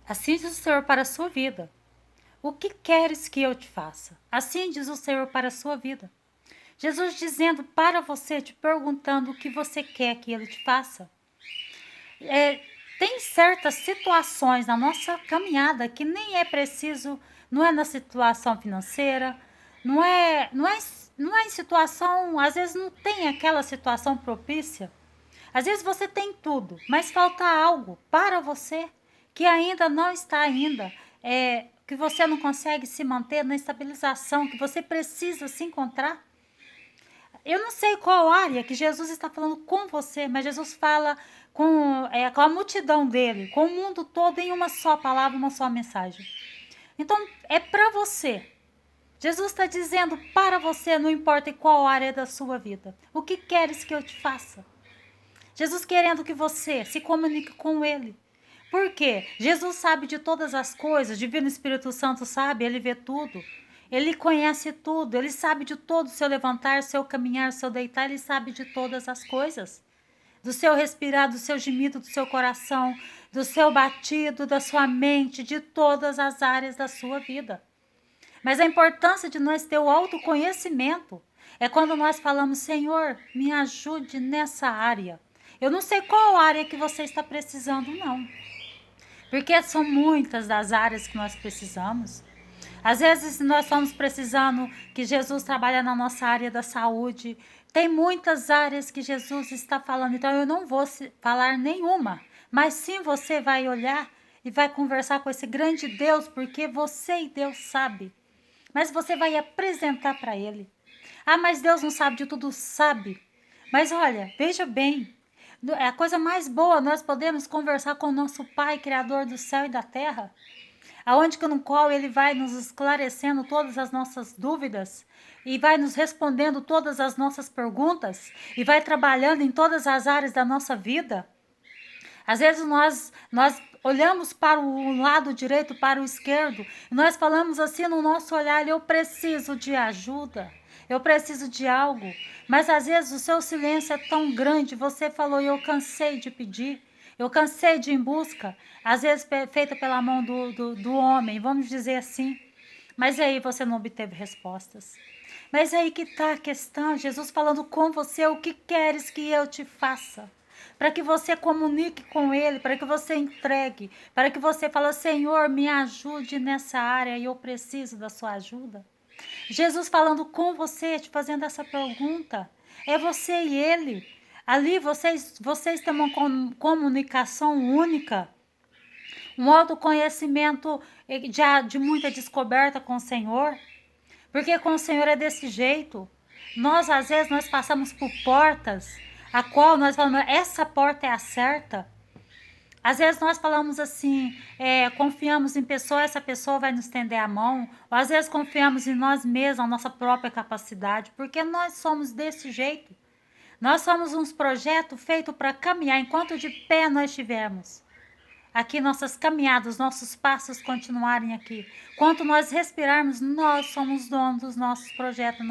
Assim diz o Senhor para a sua vida. O que queres que eu te faça? Assim diz o Senhor para a sua vida. Jesus dizendo para você, te perguntando o que você quer que ele te faça. Tem certas situações na nossa caminhada que nem é preciso, não é na situação financeira, não é em situação, às vezes não tem aquela situação propícia. Às vezes você tem tudo, mas falta algo para você que ainda não está ainda, que você não consegue se manter na estabilização, que você precisa se encontrar. Eu não sei qual área que Jesus está falando com você, mas Jesus fala com a multidão dele, com o mundo todo em uma só palavra, uma só mensagem. Então, é para você. Jesus está dizendo para você, não importa em qual área da sua vida. O que queres que eu te faça? Jesus querendo que você se comunique com ele. Por quê? Jesus sabe de todas as coisas, Divino Espírito Santo sabe, ele vê tudo. Ele conhece tudo, ele sabe de todo o seu levantar, seu caminhar, seu deitar, ele sabe de todas as coisas. Do seu respirar, do seu gemido, do seu coração, do seu batido, da sua mente, de todas as áreas da sua vida. Mas a importância de nós ter o autoconhecimento é quando nós falamos, Senhor, me ajude nessa área. Eu não sei qual área que você está precisando, não. Porque são muitas das áreas que nós precisamos. Às vezes nós estamos precisando que Jesus trabalhe na nossa área da saúde. Tem muitas áreas que Jesus está falando, então eu não vou falar nenhuma. Mas sim você vai olhar e vai conversar com esse grande Deus, porque você e Deus sabe. Mas você vai apresentar para ele. Ah, mas Deus não sabe de tudo, sabe. Mas olha, veja bem, é a coisa mais boa, nós podemos conversar com o nosso Pai, Criador do céu e da terra, aonde que no qual ele vai nos esclarecendo todas as nossas dúvidas e vai nos respondendo todas as nossas perguntas e vai trabalhando em todas as áreas da nossa vida. Às vezes nós olhamos para o lado direito, para o esquerdo, e nós falamos assim no nosso olhar, eu preciso de ajuda, eu preciso de algo. Mas às vezes o seu silêncio é tão grande, você falou, eu cansei de pedir, eu cansei de ir em busca, às vezes feita pela mão do homem, vamos dizer assim. Mas aí você não obteve respostas. Mas aí que está a questão, Jesus falando com você, o que queres que eu te faça? Para que você comunique com ele, para que você entregue, para que você fale, Senhor, me ajude nessa área e eu preciso da sua ajuda. Jesus falando com você, te fazendo essa pergunta. É você e ele. Ali vocês têm uma comunicação única, um autoconhecimento de muita descoberta com o Senhor. Porque com o Senhor é desse jeito. Nós, às vezes, nós passamos por portas, a qual nós falamos, essa porta é a certa. Às vezes nós falamos assim, confiamos em pessoa, essa pessoa vai nos estender a mão. Ou às vezes confiamos em nós mesmos, a nossa própria capacidade, porque nós somos desse jeito. Nós somos uns projetos feitos para caminhar enquanto de pé nós estivermos. Aqui nossas caminhadas, nossos passos continuarem aqui. Quanto nós respirarmos, nós somos donos dos nossos projetos,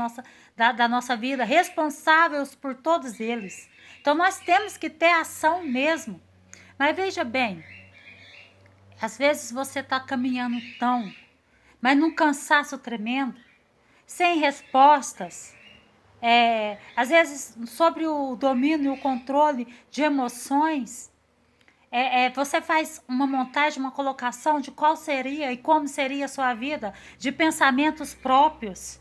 da nossa vida, responsáveis por todos eles. Então nós temos que ter ação mesmo. Mas veja bem, às vezes você está caminhando tão, mas num cansaço tremendo, sem respostas. Às vezes sobre o domínio e o controle de emoções. Você faz uma montagem, uma colocação de qual seria e como seria a sua vida, de pensamentos próprios.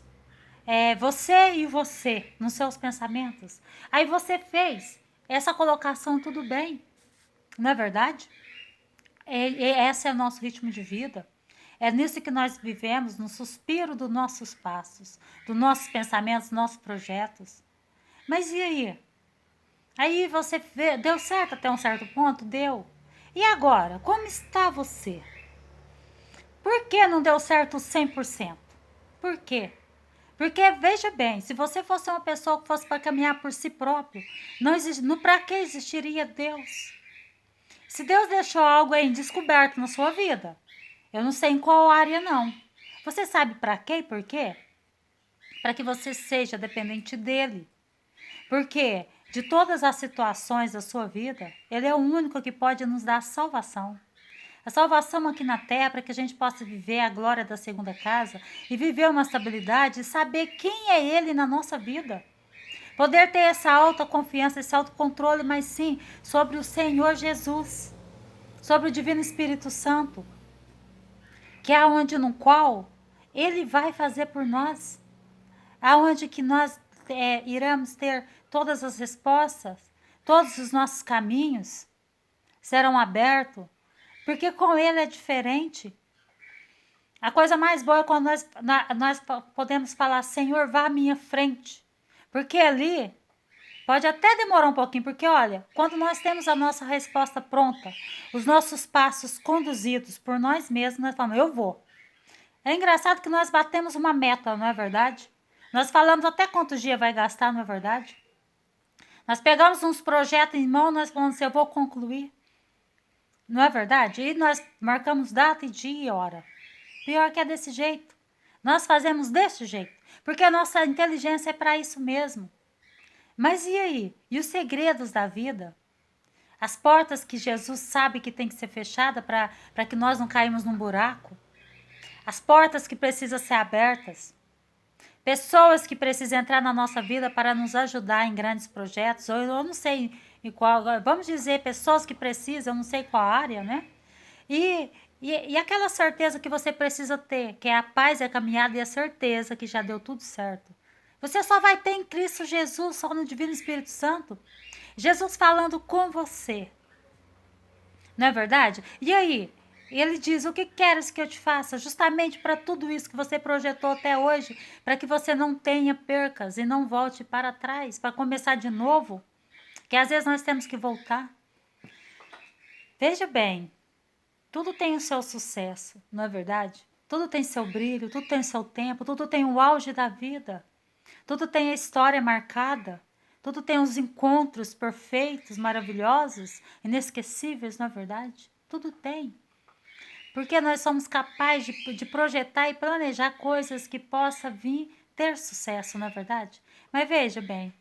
Você e você, nos seus pensamentos. Aí você fez essa colocação, tudo bem, não é verdade? Esse é o nosso ritmo de vida. É nisso que nós vivemos, no suspiro dos nossos passos, dos nossos pensamentos, dos nossos projetos. Mas e aí? Aí você vê, deu certo até um certo ponto? Deu. E agora, como está você? Por que não deu certo 100%? Por quê? Porque, veja bem, se você fosse uma pessoa que fosse para caminhar por si próprio, não para que existiria Deus? Se Deus deixou algo aí descoberto na sua vida, eu não sei em qual área não. Você sabe para quê e por quê? Para que você seja dependente dele. Porque de todas as situações da sua vida, ele é o único que pode nos dar salvação. A salvação aqui na terra para que a gente possa viver a glória da segunda casa e viver uma estabilidade e saber quem é Ele na nossa vida. Poder ter essa autoconfiança, esse autocontrole, mas sim sobre o Senhor Jesus, sobre o Divino Espírito Santo, que é aonde no qual Ele vai fazer por nós, aonde que nós iremos ter todas as respostas, todos os nossos caminhos serão abertos, porque com Ele é diferente. A coisa mais boa é quando nós podemos falar, Senhor, vá à minha frente, porque ali pode até demorar um pouquinho, porque olha, quando nós temos a nossa resposta pronta, os nossos passos conduzidos por nós mesmos, nós falamos, eu vou. É engraçado que nós batemos uma meta, não é verdade? Nós falamos até quantos dias vai gastar, não é verdade? Nós pegamos uns projetos em mão, nós falamos assim, eu vou concluir. Não é verdade? E nós marcamos data e dia e hora. Pior que é desse jeito. Nós fazemos desse jeito. Porque a nossa inteligência é para isso mesmo. Mas e aí? E os segredos da vida? As portas que Jesus sabe que tem que ser fechada para que nós não caímos num buraco? As portas que precisam ser abertas? Pessoas que precisam entrar na nossa vida para nos ajudar em grandes projetos, ou eu não sei em qual, vamos dizer, pessoas que precisam, eu não sei qual área, né? E aquela certeza que você precisa ter, que é a paz, a caminhada e a certeza que já deu tudo certo. Você só vai ter em Cristo Jesus, só no Divino Espírito Santo. Jesus falando com você. Não é verdade? E aí? Ele diz, o que queres que eu te faça? Justamente para tudo isso que você projetou até hoje, para que você não tenha percas e não volte para trás, para começar de novo, que às vezes nós temos que voltar. Veja bem, tudo tem o seu sucesso, não é verdade? Tudo tem seu brilho, tudo tem seu tempo, tudo tem o auge da vida, tudo tem a história marcada, tudo tem os encontros perfeitos, maravilhosos, inesquecíveis, não é verdade? Tudo tem. Porque nós somos capazes de projetar e planejar coisas que possa vir ter sucesso, não é verdade? Mas veja bem,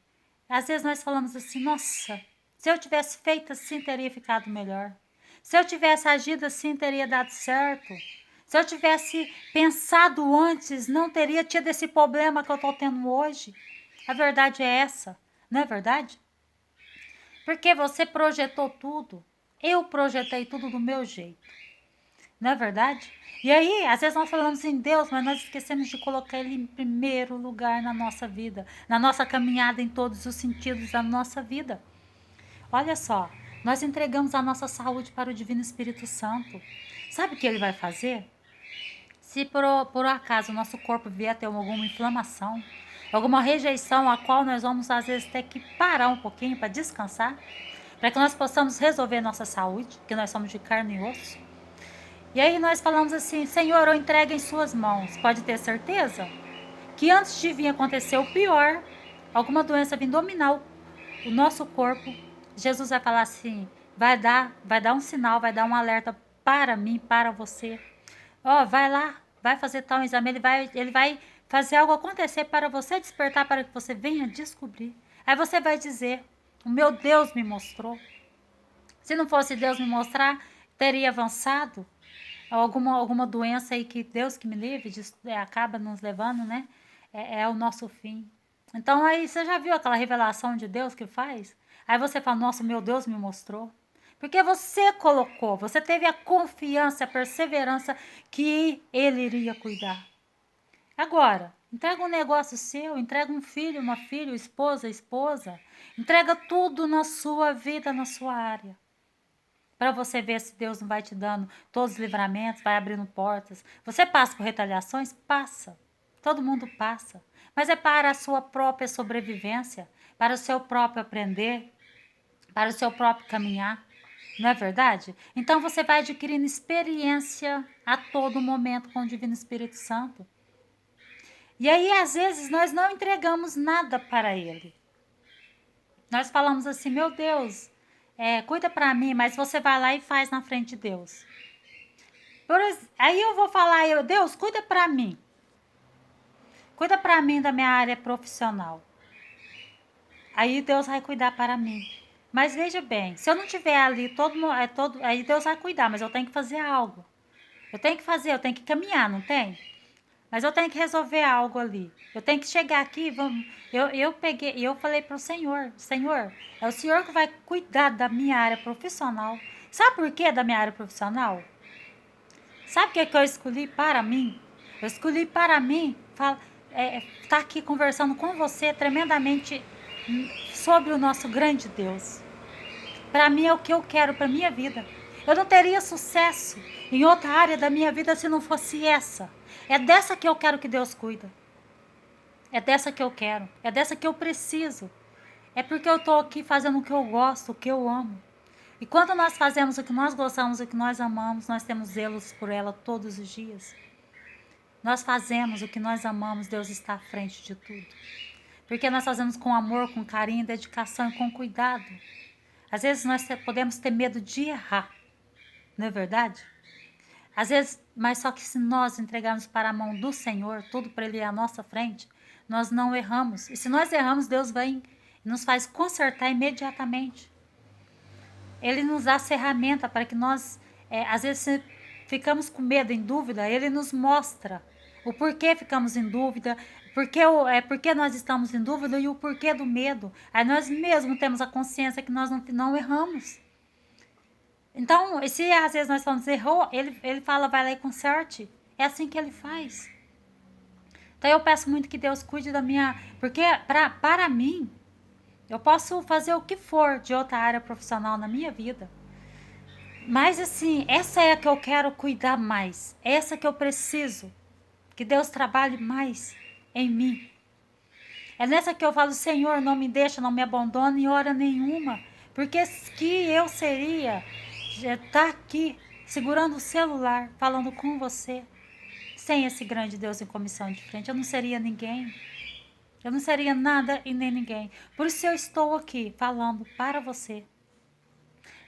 às vezes nós falamos assim, nossa, se eu tivesse feito assim, teria ficado melhor. Se eu tivesse agido assim, teria dado certo. Se eu tivesse pensado antes, não teria tido esse problema que eu estou tendo hoje. A verdade é essa, não é verdade? Porque você projetou tudo. Eu projetei tudo do meu jeito. Não é verdade? E aí, às vezes nós falamos em Deus, mas nós esquecemos de colocar Ele em primeiro lugar na nossa vida, na nossa caminhada em todos os sentidos da nossa vida. Olha só, nós entregamos a nossa saúde para o Divino Espírito Santo. Sabe o que Ele vai fazer? Se por acaso o nosso corpo vier a ter alguma inflamação, alguma rejeição, a qual nós vamos às vezes ter que parar um pouquinho para descansar, para que nós possamos resolver nossa saúde, que nós somos de carne e osso. E aí nós falamos assim, Senhor, eu entrego em suas mãos. Pode ter certeza que antes de vir acontecer o pior, alguma doença vir dominar o nosso corpo, Jesus vai falar assim, vai dar um sinal, vai dar um alerta para mim, para você. Ó, vai lá, vai fazer tal exame, ele vai fazer algo acontecer para você despertar, para que você venha descobrir. Aí você vai dizer, o meu Deus me mostrou. Se não fosse Deus me mostrar, teria avançado. Alguma doença aí que Deus que me livre acaba nos levando, né? É o nosso fim. Então aí você já viu aquela revelação de Deus que faz? Aí você fala, nossa, meu Deus me mostrou. Porque você colocou, você teve a confiança, a perseverança que Ele iria cuidar. Agora, entrega um negócio seu, entrega um filho, uma filha, esposa. Entrega tudo na sua vida, na sua área. Para você ver se Deus não vai te dando todos os livramentos, vai abrindo portas. Você passa por retaliações? Passa. Todo mundo passa. Mas é para a sua própria sobrevivência, para o seu próprio aprender, para o seu próprio caminhar. Não é verdade? Então você vai adquirindo experiência a todo momento com o Divino Espírito Santo. E aí, às vezes, nós não entregamos nada para Ele. Nós falamos assim, meu Deus, cuida para mim, mas você vai lá e faz na frente de Deus. Aí eu vou falar, Deus, cuida para mim. Cuida para mim da minha área profissional. Aí Deus vai cuidar para mim. Mas veja bem, se eu não tiver ali aí Deus vai cuidar, mas eu tenho que fazer algo. Eu tenho que fazer, eu tenho que caminhar, não tem? Mas eu tenho que resolver algo ali. Eu tenho que chegar aqui, vamos. Eu peguei, e eu falei para o Senhor, Senhor, é o Senhor que vai cuidar da minha área profissional. Sabe por quê da minha área profissional? Sabe o que eu escolhi para mim? Eu escolhi para mim estar aqui conversando com você tremendamente sobre o nosso grande Deus. Para mim é o que eu quero para minha vida. Eu não teria sucesso em outra área da minha vida se não fosse essa. É dessa que eu quero que Deus cuida. É dessa que eu quero. É dessa que eu preciso. É porque eu estou aqui fazendo o que eu gosto, o que eu amo. E quando nós fazemos o que nós gostamos, o que nós amamos, nós temos zelos por ela todos os dias. Nós fazemos o que nós amamos, Deus está à frente de tudo. Porque nós fazemos com amor, com carinho, dedicação e com cuidado. Às vezes nós podemos ter medo de errar, não é verdade? Às vezes, mas só que se nós entregarmos para a mão do Senhor, tudo para Ele ir à nossa frente, nós não erramos. E se nós erramos, Deus vem e nos faz consertar imediatamente. Ele nos dá ferramenta para que nós, às vezes, ficamos com medo, em dúvida, Ele nos mostra o porquê ficamos em dúvida, porque nós estamos em dúvida e o porquê do medo. Aí nós mesmos temos a consciência que nós não erramos. Então, se às vezes nós falamos errou, ele fala, vai lá e conserte. É assim que ele faz. Então eu peço muito que Deus cuide da minha... Porque para mim, eu posso fazer o que for de outra área profissional na minha vida. Mas assim, essa é a que eu quero cuidar mais. Essa que eu preciso. Que Deus trabalhe mais em mim. É nessa que eu falo, Senhor, não me deixa, não me abandone em hora nenhuma. Porque que eu seria estar aqui, segurando o celular, falando com você, sem esse grande Deus em comissão de frente. Eu não seria ninguém. Eu não seria nada e nem ninguém. Por isso eu estou aqui falando para você.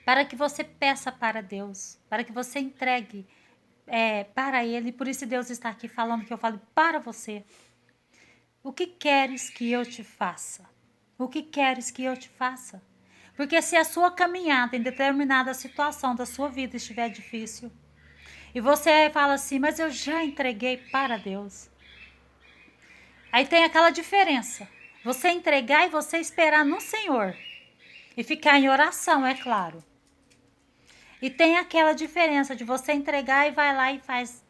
Para que você peça para Deus. Para que você entregue para Ele. Por isso Deus está aqui falando que eu falo para você. O que queres que eu te faça? O que queres que eu te faça? Porque se a sua caminhada em determinada situação da sua vida estiver difícil, e você fala assim, mas eu já entreguei para Deus. Aí tem aquela diferença. Você entregar e você esperar no Senhor. E ficar em oração, é claro. E tem aquela diferença de você entregar e vai lá e faz,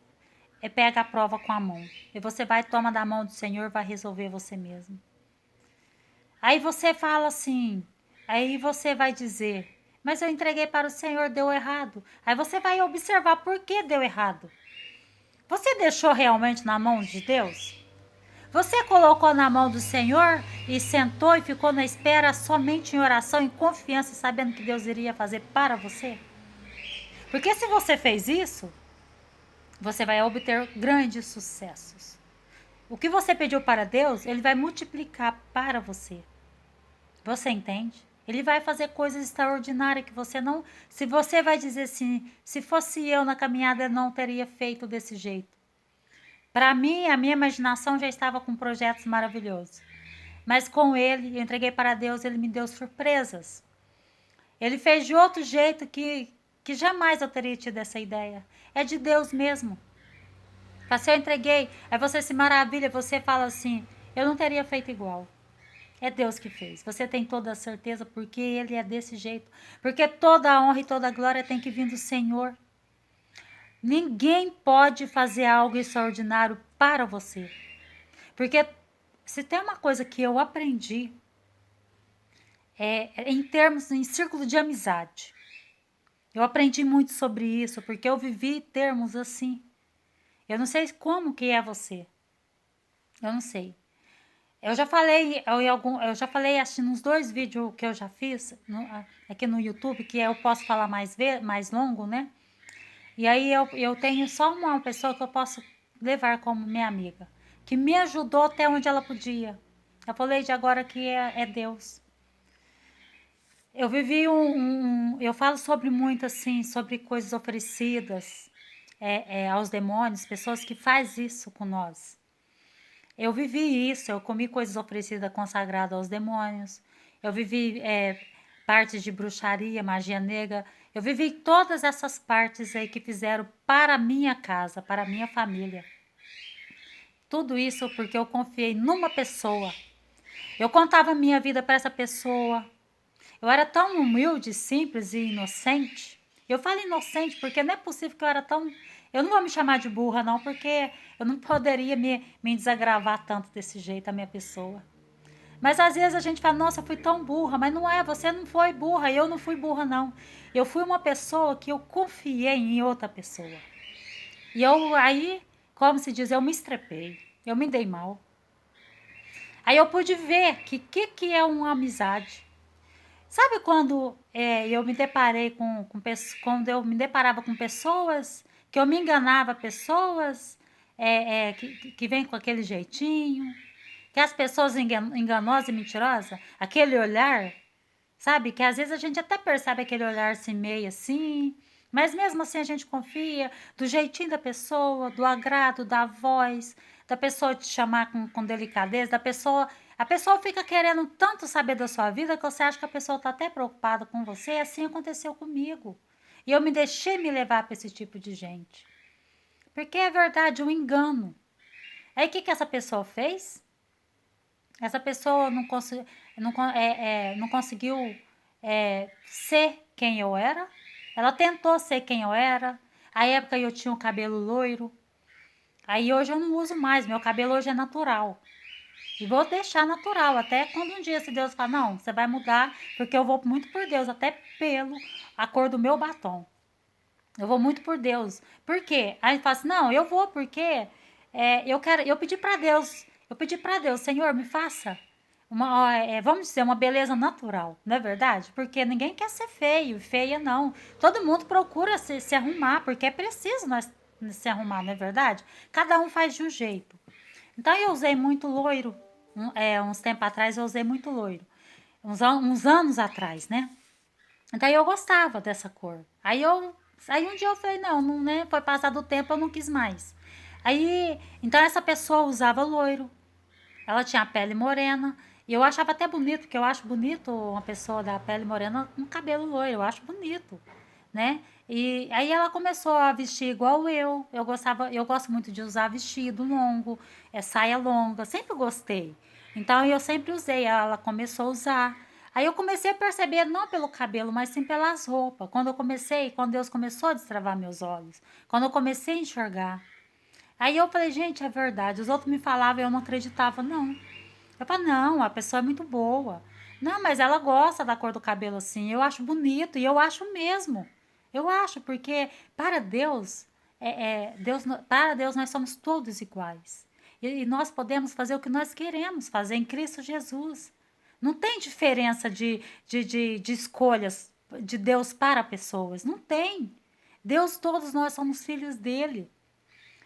pega a prova com a mão. E você vai, toma da mão do Senhor, vai resolver você mesmo. Aí você fala assim, aí você vai dizer, mas eu entreguei para o Senhor, deu errado. Aí você vai observar por que deu errado. Você deixou realmente na mão de Deus? Você colocou na mão do Senhor e sentou e ficou na espera somente em oração, em confiança, sabendo que Deus iria fazer para você? Porque se você fez isso, você vai obter grandes sucessos. O que você pediu para Deus, Ele vai multiplicar para você. Você entende? Ele vai fazer coisas extraordinárias que você não... Se você vai dizer assim, se fosse eu na caminhada, eu não teria feito desse jeito. Para mim, a minha imaginação já estava com projetos maravilhosos. Mas com Ele, eu entreguei para Deus, Ele me deu surpresas. Ele fez de outro jeito que jamais eu teria tido essa ideia. É de Deus mesmo. Se eu entreguei, aí você se maravilha, você fala assim, eu não teria feito igual. É Deus que fez. Você tem toda a certeza porque Ele é desse jeito. Porque toda a honra e toda a glória tem que vir do Senhor. Ninguém pode fazer algo extraordinário para você. Porque se tem uma coisa que eu aprendi, em círculo de amizade. Eu aprendi muito sobre isso, porque eu vivi termos assim. Eu não sei como que é você. Eu não sei. Eu já falei acho nos 2 vídeos que eu já fiz aqui no YouTube, que eu posso falar mais longo, né? E aí eu tenho só uma pessoa que eu posso levar como minha amiga, que me ajudou até onde ela podia. Eu falei de agora que é Deus. Eu vivi eu falo sobre muito assim, sobre coisas oferecidas aos demônios, pessoas que fazem isso com nós. Eu vivi isso, eu comi coisas oferecidas consagradas aos demônios. Eu vivi partes de bruxaria, magia negra. Eu vivi todas essas partes aí que fizeram para a minha casa, para a minha família. Tudo isso porque eu confiei numa pessoa. Eu contava a minha vida para essa pessoa. Eu era tão humilde, simples e inocente. Eu falo inocente porque não é possível que eu era tão. Eu não vou me chamar de burra, não, porque eu não poderia me desagravar tanto desse jeito, a minha pessoa. Mas às vezes a gente fala, nossa, eu fui tão burra, mas não é, você não foi burra, eu não fui burra, não. Eu fui uma pessoa que eu confiei em outra pessoa. E eu aí, como se diz, eu me estrepei, eu me dei mal. Aí eu pude ver que é uma amizade. Sabe quando eu me deparei quando eu me deparava com pessoas, que eu me enganava pessoas, que vem com aquele jeitinho, que as pessoas enganosas e mentirosas, aquele olhar, sabe? Que às vezes a gente até percebe aquele olhar assim, meio assim, mas mesmo assim a gente confia do jeitinho da pessoa, do agrado, da voz, da pessoa te chamar com delicadeza, da pessoa. A pessoa fica querendo tanto saber da sua vida que você acha que a pessoa está até preocupada com você, e assim aconteceu comigo. E eu me deixei me levar para esse tipo de gente. Porque é verdade, um engano. Aí o que essa pessoa fez? Essa pessoa não conseguiu ser quem eu era. Ela tentou ser quem eu era. A época eu tinha o cabelo loiro. Aí hoje eu não uso mais. Meu cabelo hoje é natural. E vou deixar natural. Até quando um dia, se Deus falar, não, você vai mudar, porque eu vou muito por Deus, até pelo a cor do meu batom. Eu vou muito por Deus. Por quê? Aí fala assim, não, eu vou porque eu pedi para Deus. Eu pedi para Deus, Senhor, me faça vamos dizer, uma beleza natural, não é verdade? Porque ninguém quer ser feio, feia não. Todo mundo procura se arrumar, porque é preciso nós se arrumar, não é verdade? Cada um faz de um jeito. Então eu usei muito loiro, uns tempos atrás eu usei muito loiro, uns anos atrás, né? Daí eu gostava dessa cor. Aí um dia eu falei, não, né? Foi passado o tempo, eu não quis mais. Aí, então essa pessoa usava loiro. Ela tinha a pele morena. E eu achava até bonito, porque eu acho bonito uma pessoa da pele morena com cabelo loiro. Eu acho bonito, né? E aí ela começou a vestir igual eu. Eu gosto muito de usar vestido longo, saia longa. Sempre gostei. Então eu sempre usei. Ela começou a usar. Aí eu comecei a perceber, não pelo cabelo, mas sim pelas roupas. Quando Deus começou a destravar meus olhos, quando eu comecei a enxergar. Aí eu falei, gente, é verdade. Os outros me falavam e eu não acreditava, não. Eu falei, não, a pessoa é muito boa. Não, mas ela gosta da cor do cabelo assim. Eu acho bonito e eu acho mesmo. Eu acho, porque para Deus, para Deus nós somos todos iguais. E nós podemos fazer o que nós queremos fazer em Cristo Jesus. Não tem diferença de escolhas de Deus para pessoas. Não tem. Deus, todos nós somos filhos dele.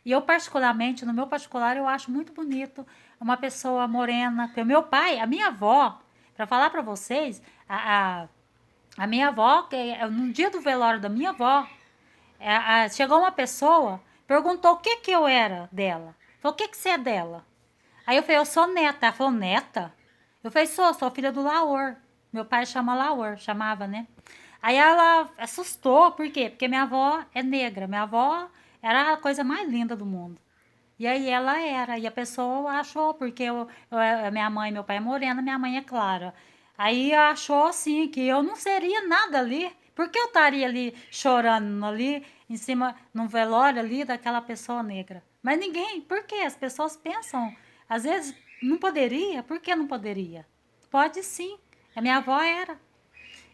E eu, particularmente, no meu particular, eu acho muito bonito uma pessoa morena. Porque o meu pai, a minha avó, para falar para vocês, a minha avó, no dia do velório da minha avó, chegou uma pessoa, perguntou o que eu era dela. Falou, o que você é dela? Aí eu falei, eu sou neta. Ela falou, neta? Eu falei, sou filha do Laor. Meu pai chama Laor, chamava, né? Aí ela assustou, por quê? Porque minha avó é negra. Minha avó era a coisa mais linda do mundo. E aí ela era, e a pessoa achou, porque minha mãe e meu pai é morena, minha mãe é clara. Aí achou assim que eu não seria nada ali. Por que eu estaria ali chorando ali em cima, num velório ali daquela pessoa negra? Mas ninguém, por quê? As pessoas pensam, às vezes não poderia, por que não poderia? Pode sim. A minha avó era.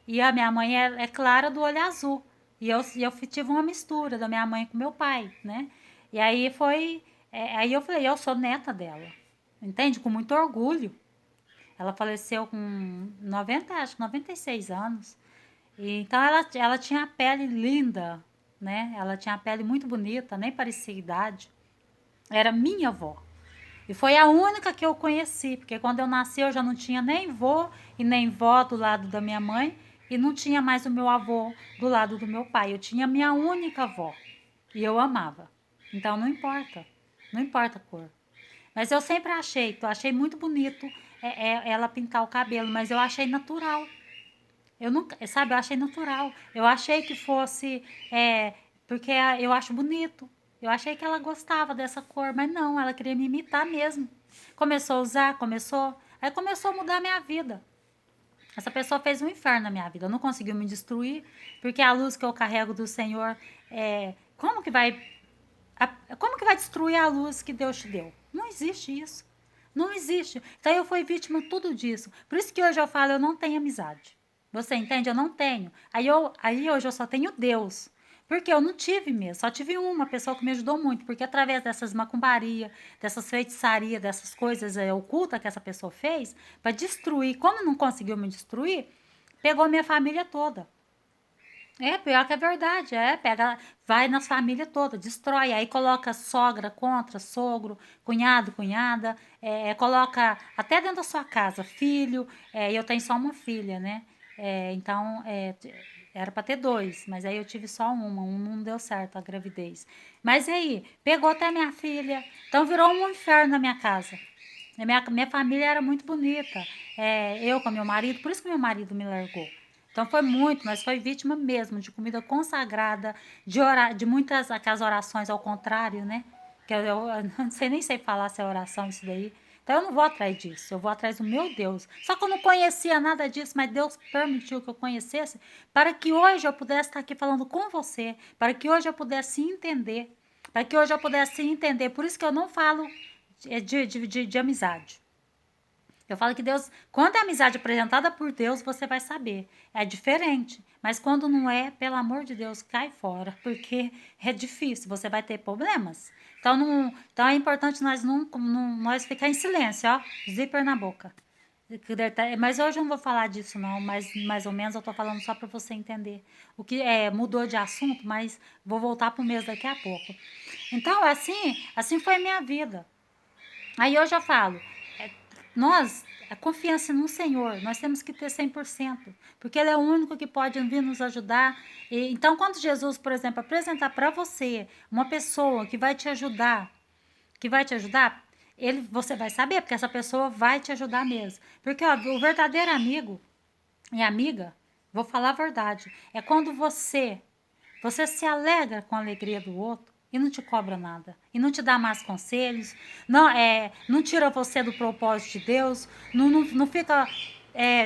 E a minha mãe é clara do olho azul. E eu tive uma mistura da minha mãe com meu pai, né? E aí foi. Aí eu falei, eu sou neta dela. Entende? Com muito orgulho. Ela faleceu com 90, acho que 96 anos. E, então ela tinha a pele linda, né? Ela tinha a pele muito bonita, nem parecia idade. Era minha avó. E foi a única que eu conheci, porque quando eu nasci eu já não tinha nem vô e nem vó do lado da minha mãe e não tinha mais o meu avô do lado do meu pai. Eu tinha a minha única avó e eu amava. Então não importa, não importa a cor. Mas eu sempre achei muito bonito ela pintar o cabelo, mas eu achei natural. Eu nunca, sabe, eu achei natural. Eu achei que fosse, porque eu acho bonito. Eu achei que ela gostava dessa cor, mas não, ela queria me imitar mesmo. Começou a usar, aí começou a mudar a minha vida. Essa pessoa fez um inferno na minha vida, não conseguiu me destruir, porque a luz que eu carrego do Senhor, como que vai, como que vai destruir a luz que Deus te deu? Não existe isso. Não existe. Então eu fui vítima de tudo disso. Por isso que hoje eu falo, eu não tenho amizade. Você entende? Eu não tenho. Aí hoje eu só tenho Deus. Porque eu não tive mesmo, só tive uma pessoa que me ajudou muito, porque através dessas macumbarias, dessas feitiçarias, dessas coisas ocultas que essa pessoa fez, para destruir, como não conseguiu me destruir, pegou minha família toda. Pior que é verdade, pega, vai nas famílias todas, destrói, aí coloca sogra contra sogro, cunhado, cunhada, coloca até dentro da sua casa, filho, eu tenho só uma filha, né? Então, era para ter dois, mas aí eu tive só uma, um não deu certo a gravidez. Mas aí, pegou até minha filha, então virou um inferno na minha casa. Minha família era muito bonita, eu com meu marido, por isso que meu marido me largou. Então foi muito, mas foi vítima mesmo de comida consagrada, de muitas aquelas orações ao contrário, né? Que eu não sei nem sei falar se é oração isso daí. Então eu não vou atrás disso, eu vou atrás do meu Deus. Só que eu não conhecia nada disso, mas Deus permitiu que eu conhecesse para que hoje eu pudesse estar aqui falando com você, para que hoje eu pudesse entender, para que hoje eu pudesse entender. Por isso que eu não falo de amizade. Eu falo que Deus, quando é amizade apresentada por Deus, você vai saber. É diferente. Mas quando não é, pelo amor de Deus, cai fora, porque é difícil, você vai ter problemas. Então é importante nós ficar em silêncio, ó, zíper na boca. Mas hoje eu não vou falar disso não, mas mais ou menos eu tô falando só para você entender. O que mudou de assunto, mas vou voltar pro mês daqui a pouco. Então, assim foi a minha vida. Aí hoje eu falo, a confiança no Senhor, nós temos que ter 100%, porque Ele é o único que pode vir nos ajudar. Então, quando Jesus, por exemplo, apresentar para você uma pessoa que vai te ajudar, você vai saber, porque essa pessoa vai te ajudar mesmo. Porque ó, o verdadeiro amigo e amiga, vou falar a verdade, é quando você se alegra com a alegria do outro e não te cobra nada. E não te dá mais conselhos. Não tira você do propósito de Deus. Não fica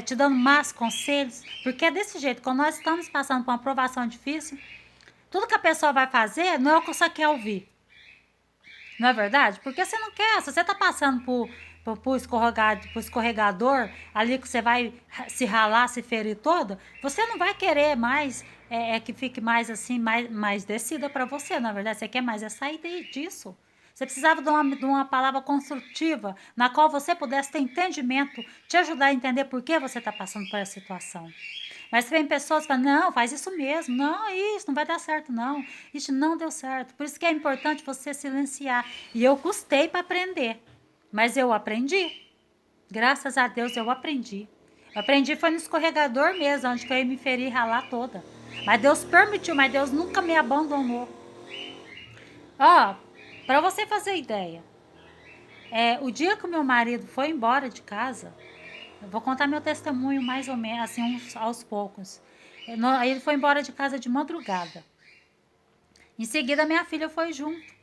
te dando más conselhos. Porque é desse jeito. Quando nós estamos passando por uma provação difícil, tudo que a pessoa vai fazer não é o que você quer ouvir. Não é verdade? Porque você não quer. Se você está passando por escorregador, ali que você vai se ralar, se ferir toda, você não vai querer mais que fique mais assim, mais descida para você, na verdade. Você quer mais sair disso. Você precisava de uma palavra construtiva, na qual você pudesse ter entendimento, te ajudar a entender por que você está passando por essa situação. Mas vem pessoas que falam, não, faz isso mesmo, não, isso não vai dar certo, não, isso não deu certo. Por isso que é importante você silenciar. E eu custei para aprender, mas eu aprendi. Graças a Deus eu aprendi. Eu aprendi foi no escorregador mesmo, onde que eu ia me ferir e ralar toda. Mas Deus permitiu, mas Deus nunca me abandonou. Ó, para você fazer ideia, o dia que o meu marido foi embora de casa, eu vou contar meu testemunho mais ou menos, assim, aos poucos. Aí ele foi embora de casa de madrugada. Em seguida, minha filha foi junto.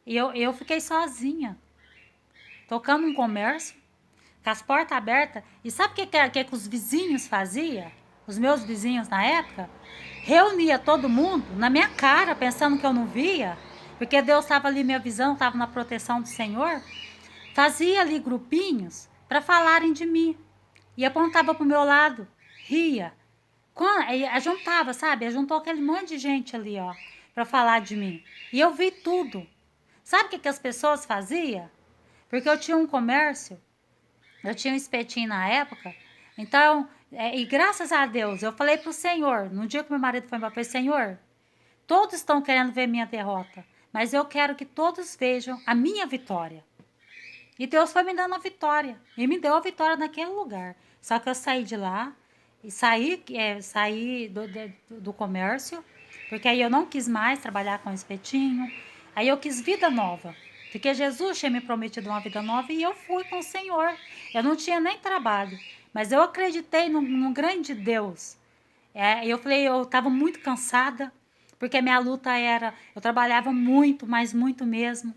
E eu fiquei sozinha, tocando um comércio, com as portas abertas. E sabe o que os vizinhos faziam? Os meus vizinhos na época? Reunia todo mundo na minha cara, pensando que eu não via, porque Deus estava ali me avisando, estava na proteção do Senhor. Fazia ali grupinhos para falarem de mim. E apontava pro meu lado, ria. Juntava, sabe? Juntou aquele monte de gente ali, ó, para falar de mim. E eu vi tudo. Sabe o que as pessoas faziam? Porque eu tinha um comércio, eu tinha um espetinho na época. Então, e graças a Deus, eu falei pro Senhor, no dia que meu marido foi embora, eu falei, Senhor, todos estão querendo ver minha derrota, mas eu quero que todos vejam a minha vitória. E Deus foi me dando a vitória. E me deu a vitória naquele lugar. Só que eu saí de lá, e saí do comércio, porque aí eu não quis mais trabalhar com espetinho. Aí eu quis vida nova. Porque Jesus tinha me prometido uma vida nova e eu fui com o Senhor. Eu não tinha nem trabalho. Mas eu acreditei num grande Deus. Eu falei, eu estava muito cansada, porque a minha luta era, eu trabalhava muito, mas muito mesmo.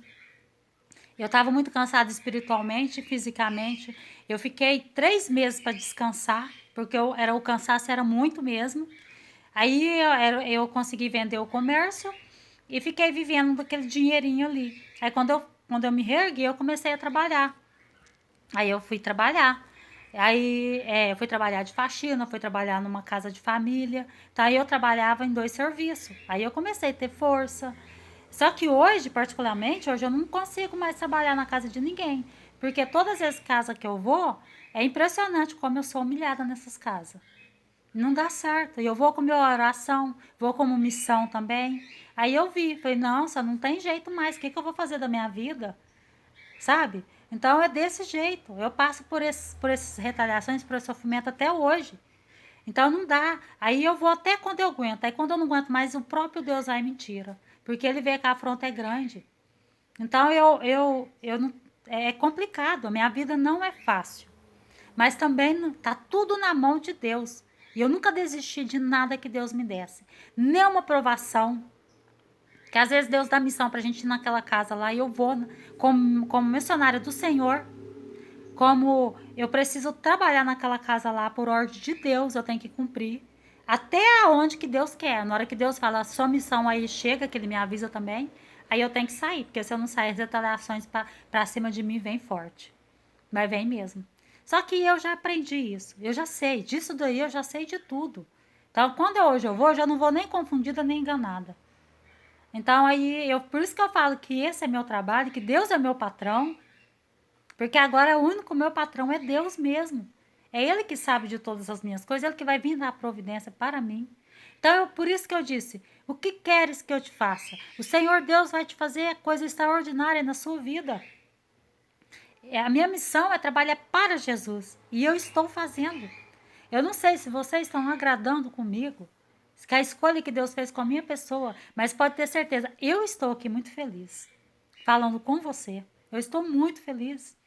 Eu estava muito cansada espiritualmente, fisicamente. Eu fiquei 3 meses para descansar, porque o cansaço era muito mesmo. Aí eu consegui vender o comércio e fiquei vivendo daquele dinheirinho ali. Aí quando eu me reergui, eu comecei a trabalhar. Aí eu fui trabalhar. Aí eu fui trabalhar de faxina, fui trabalhar numa casa de família. Então aí eu trabalhava em 2 serviços. Aí eu comecei a ter força. Só que hoje, particularmente, hoje eu não consigo mais trabalhar na casa de ninguém. Porque todas as casas que eu vou, é impressionante como eu sou humilhada nessas casas. Não dá certo. E eu vou com minha oração, vou como missão também. Aí eu vi, falei, nossa, não tem jeito mais. O que eu vou fazer da minha vida? Sabe? Então é desse jeito. Eu passo por essas retaliações, por esse sofrimento até hoje. Então não dá. Aí eu vou até quando eu aguento. Aí quando eu não aguento mais, o próprio Deus vai me tira. Porque ele vê que a afronta é grande. Então eu não, é complicado. A minha vida não é fácil. Mas também tá tudo na mão de Deus. E eu nunca desisti de nada que Deus me desse. Nem uma provação. Que às vezes Deus dá missão pra gente ir naquela casa lá e eu vou como missionária do Senhor. Como eu preciso trabalhar naquela casa lá por ordem de Deus, eu tenho que cumprir. Até onde que Deus quer. Na hora que Deus fala, sua missão aí chega, que ele me avisa também, aí eu tenho que sair. Porque se eu não sair, as retaliações pra cima de mim vem forte. Mas vem mesmo. Só que eu já aprendi isso. Eu já sei. Disso daí eu já sei de tudo. Então, quando hoje eu vou, eu já não vou nem confundida nem enganada. Então, aí, por isso que eu falo que esse é meu trabalho, que Deus é meu patrão. Porque agora o único meu patrão é Deus mesmo. É Ele que sabe de todas as minhas coisas, Ele que vai vir dar providência para mim. Então, por isso que eu disse, o que queres que eu te faça? O Senhor Deus vai te fazer coisa extraordinária na sua vida. A minha missão é trabalhar para Jesus. E eu estou fazendo. Eu não sei se vocês estão agradando comigo, que a escolha que Deus fez com a minha pessoa, mas pode ter certeza, eu estou aqui muito feliz, falando com você. Eu estou muito feliz.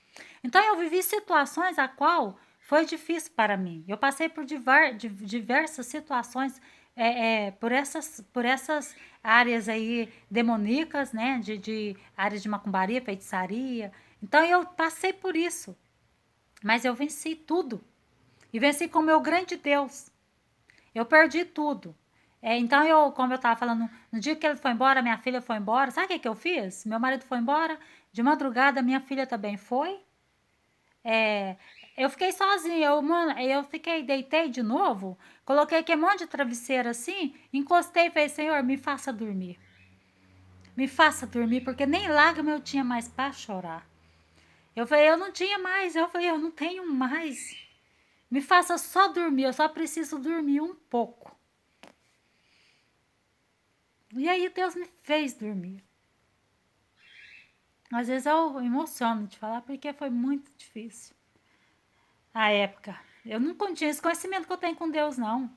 Então eu vivi situações a qual foi difícil para mim. Eu passei por diversas situações por essas áreas aí demoníacas, né? De áreas de macumbaria, feitiçaria. Então eu passei por isso. Mas eu venci tudo. E venci com o meu grande Deus. Eu perdi tudo. Então, como eu estava falando, no dia que ele foi embora, minha filha foi embora. Sabe o que eu fiz? Meu marido foi embora. De madrugada, minha filha também foi. É, eu fiquei sozinha. Eu deitei de novo. Coloquei aquele monte de travesseiro assim. Encostei e falei, Senhor, me faça dormir. Me faça dormir, porque nem lágrima eu tinha mais para chorar. Eu falei, eu não tinha mais. Eu falei, eu não tenho mais. Me faça só dormir, eu só preciso dormir um pouco. E aí Deus me fez dormir. Às vezes eu emociono de falar porque foi muito difícil. A época. Eu não tinha esse conhecimento que eu tenho com Deus, não.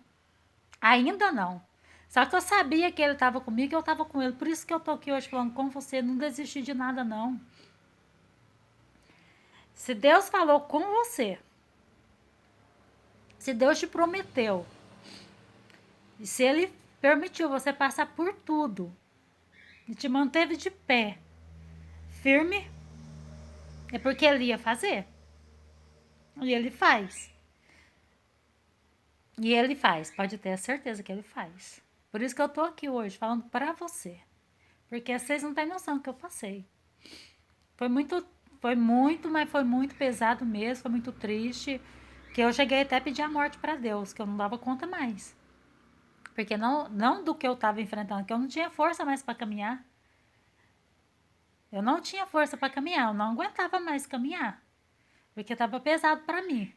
Ainda não. Só que eu sabia que ele estava comigo e eu estava com ele. Por isso que eu tô aqui hoje falando com você. Não desisti de nada, não. Se Deus falou com você, se Deus te prometeu, e se ele permitiu você passar por tudo e te manteve de pé, firme, é porque ele ia fazer. E ele faz. E ele faz, pode ter a certeza que ele faz. Por isso que eu tô aqui hoje falando pra você. Porque vocês não têm noção do que eu passei. Foi muito, mas foi muito pesado mesmo, foi muito triste. Que eu cheguei até a pedir a morte pra Deus, que eu não dava conta mais. Porque não do que eu tava enfrentando, que eu não tinha força mais pra caminhar. Eu não tinha força pra caminhar, eu não aguentava mais caminhar. Porque tava pesado pra mim.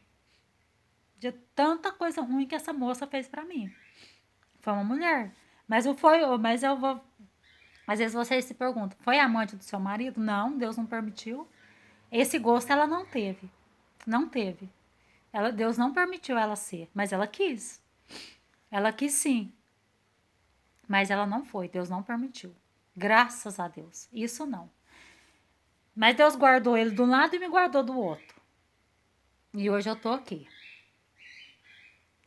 De tanta coisa ruim que essa moça fez pra mim. Foi uma mulher. Mas eu vou. Às vezes vocês se perguntam, foi amante do seu marido? Não, Deus não permitiu. Esse gosto ela não teve. Não teve. Deus não permitiu ela ser, mas ela quis. Ela quis sim. Mas ela não foi, Deus não permitiu. Graças a Deus. Isso não. Mas Deus guardou ele de um lado e me guardou do outro. E hoje eu tô aqui.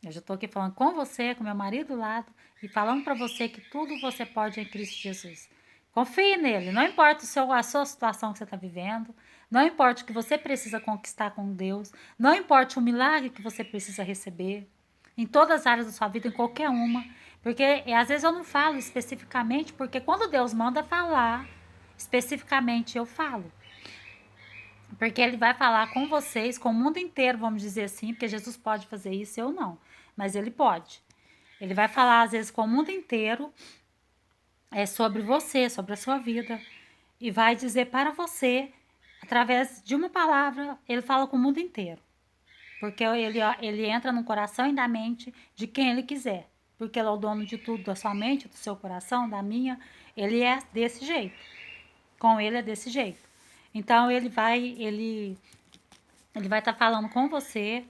Eu já estou aqui falando com você, com meu marido do lado, e falando para você que tudo você pode em Cristo Jesus. Confie nele, não importa a sua situação que você está vivendo, não importa o que você precisa conquistar com Deus, não importa o milagre que você precisa receber, em todas as áreas da sua vida, em qualquer uma, porque às vezes eu não falo especificamente, porque quando Deus manda falar, especificamente eu falo. Porque ele vai falar com vocês, com o mundo inteiro, vamos dizer assim, porque Jesus pode fazer isso, eu não, mas ele pode. Ele vai falar, às vezes, com o mundo inteiro sobre você, sobre a sua vida, e vai dizer para você, através de uma palavra, ele fala com o mundo inteiro. Porque ele entra no coração e na mente de quem ele quiser. Porque ele é o dono de tudo, da sua mente, do seu coração, da minha. Ele é desse jeito. Com ele é desse jeito. Então ele vai estar falando com você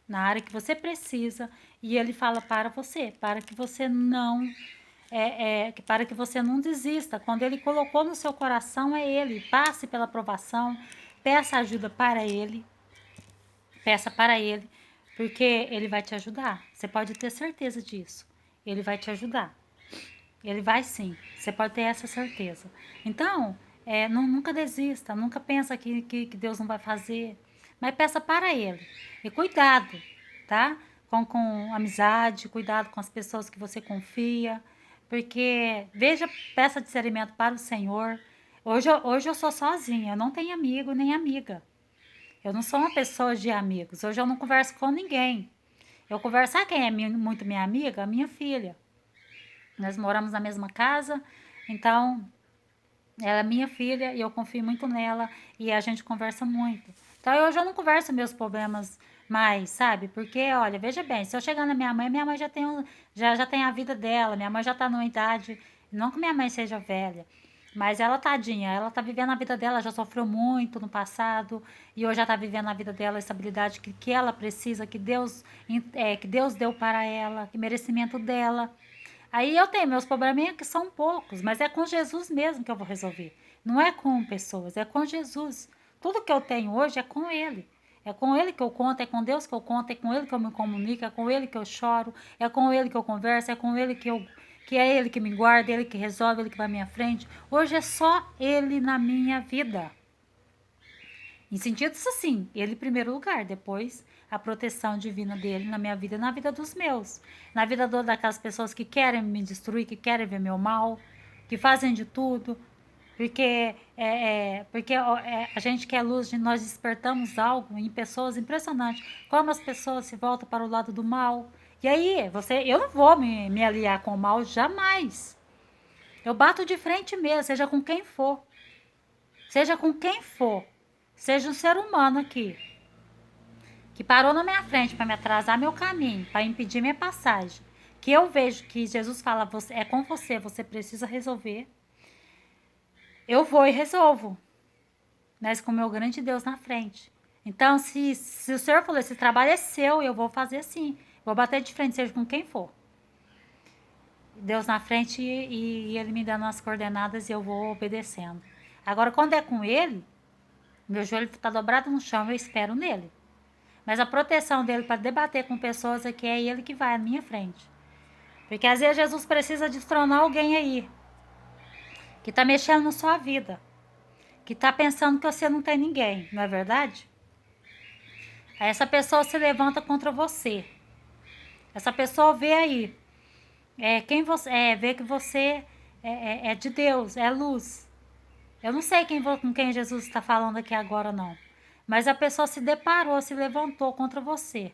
na área que você precisa e ele fala para você, para que você não desista. Quando ele colocou no seu coração é ele. Passe pela provação, peça ajuda para ele, peça para ele, porque ele vai te ajudar. Você pode ter certeza disso. Ele vai te ajudar. Ele vai sim. Você pode ter essa certeza. Então, nunca desista, nunca pensa que Deus não vai fazer, mas peça para Ele. E cuidado, tá? Com amizade, cuidado com as pessoas que você confia, porque peça discernimento para o Senhor. Hoje eu sou sozinha, eu não tenho amigo nem amiga. Eu não sou uma pessoa de amigos. Hoje eu não converso com ninguém. Eu converso, sabe quem é muito minha amiga? A minha filha. Nós moramos na mesma casa, então ela é minha filha e eu confio muito nela e a gente conversa muito. Então hoje eu não converso meus problemas mais, sabe? Porque, olha, veja bem, se eu chegar na minha mãe já tem a vida dela, minha mãe já tá numa idade, não que minha mãe seja velha, mas ela, tadinha, ela tá vivendo a vida dela, já sofreu muito no passado e hoje já tá vivendo a vida dela, a estabilidade que ela precisa, que Deus deu para ela, que merecimento dela. Aí eu tenho meus probleminhas que são poucos, mas é com Jesus mesmo que eu vou resolver. Não é com pessoas, é com Jesus. Tudo que eu tenho hoje é com Ele. É com Ele que eu conto, é com Deus que eu conto, é com Ele que eu me comunico, é com Ele que eu choro, é com Ele que eu converso, é com Ele que é Ele que me guarda, Ele que resolve, Ele que vai à minha frente. Hoje é só Ele na minha vida. Em sentidos assim, ele em primeiro lugar, depois a proteção divina dele na minha vida e na vida dos meus. Na vida daquelas pessoas que querem me destruir, que querem ver meu mal, que fazem de tudo, porque a gente que é luz, nós despertamos algo em pessoas impressionante, como as pessoas se voltam para o lado do mal. E aí, eu não vou me aliar com o mal jamais. Eu bato de frente mesmo, seja com quem for. Seja com quem for. Seja um ser humano aqui, que parou na minha frente para me atrasar meu caminho, para impedir minha passagem, que eu vejo que Jesus fala, é com você, você precisa resolver, eu vou e resolvo, mas com o meu grande Deus na frente. Então, se o Senhor falou, esse trabalho é seu, eu vou fazer assim, vou bater de frente, seja com quem for. Deus na frente e Ele me dando as coordenadas e eu vou obedecendo. Agora, quando é com Ele, meu joelho está dobrado no chão, eu espero nele. Mas a proteção dele para debater com pessoas é que é ele que vai à minha frente. Porque às vezes Jesus precisa destronar alguém aí, que está mexendo na sua vida, que está pensando que você não tem ninguém, não é verdade? Aí essa pessoa se levanta contra você. Essa pessoa vê aí, vê que você é de Deus, é luz. Eu não sei com quem Jesus está falando aqui agora, não. Mas a pessoa se deparou, se levantou contra você.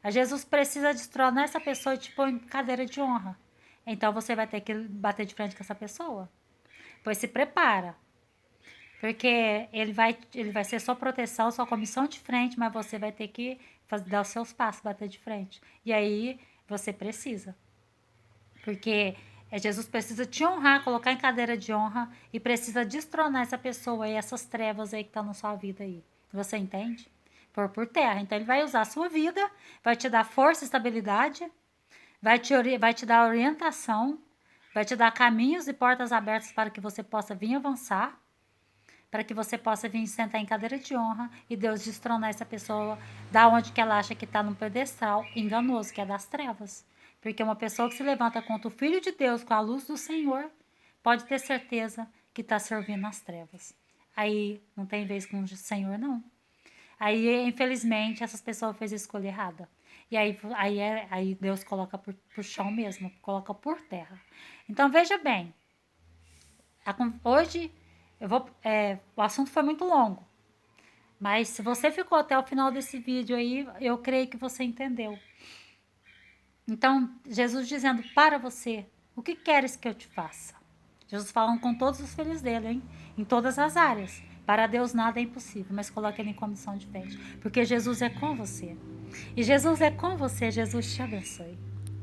A Jesus precisa destronar essa pessoa e te pôr em cadeira de honra. Então você vai ter que bater de frente com essa pessoa. Pois se prepara. Porque ele vai ser sua proteção, sua comissão de frente, mas você vai ter que dar os seus passos, bater de frente. E aí você precisa. Porque Jesus precisa te honrar, colocar em cadeira de honra e precisa destronar essa pessoa e essas trevas aí que estão na sua vida aí. Você entende? Por terra. Então ele vai usar a sua vida, vai te dar força e estabilidade, vai te dar orientação, vai te dar caminhos e portas abertas para que você possa vir avançar, para que você possa vir sentar em cadeira de honra e Deus destronar essa pessoa da onde que ela acha que está num pedestal enganoso, que é das trevas. Porque uma pessoa que se levanta contra o Filho de Deus com a luz do Senhor, pode ter certeza que está servindo as trevas. Aí não tem vez com o Senhor, não. Aí, infelizmente, essas pessoas fez a escolha errada. E aí Deus coloca por chão mesmo, coloca por terra. Então, veja bem, hoje o assunto foi muito longo, mas se você ficou até o final desse vídeo aí, eu creio que você entendeu. Então, Jesus dizendo para você, o que queres que eu te faça? Jesus falando com todos os filhos dele, hein? Em todas as áreas. Para Deus nada é impossível, mas coloque ele em condição de fé. Porque Jesus é com você. E Jesus é com você, Jesus te abençoe.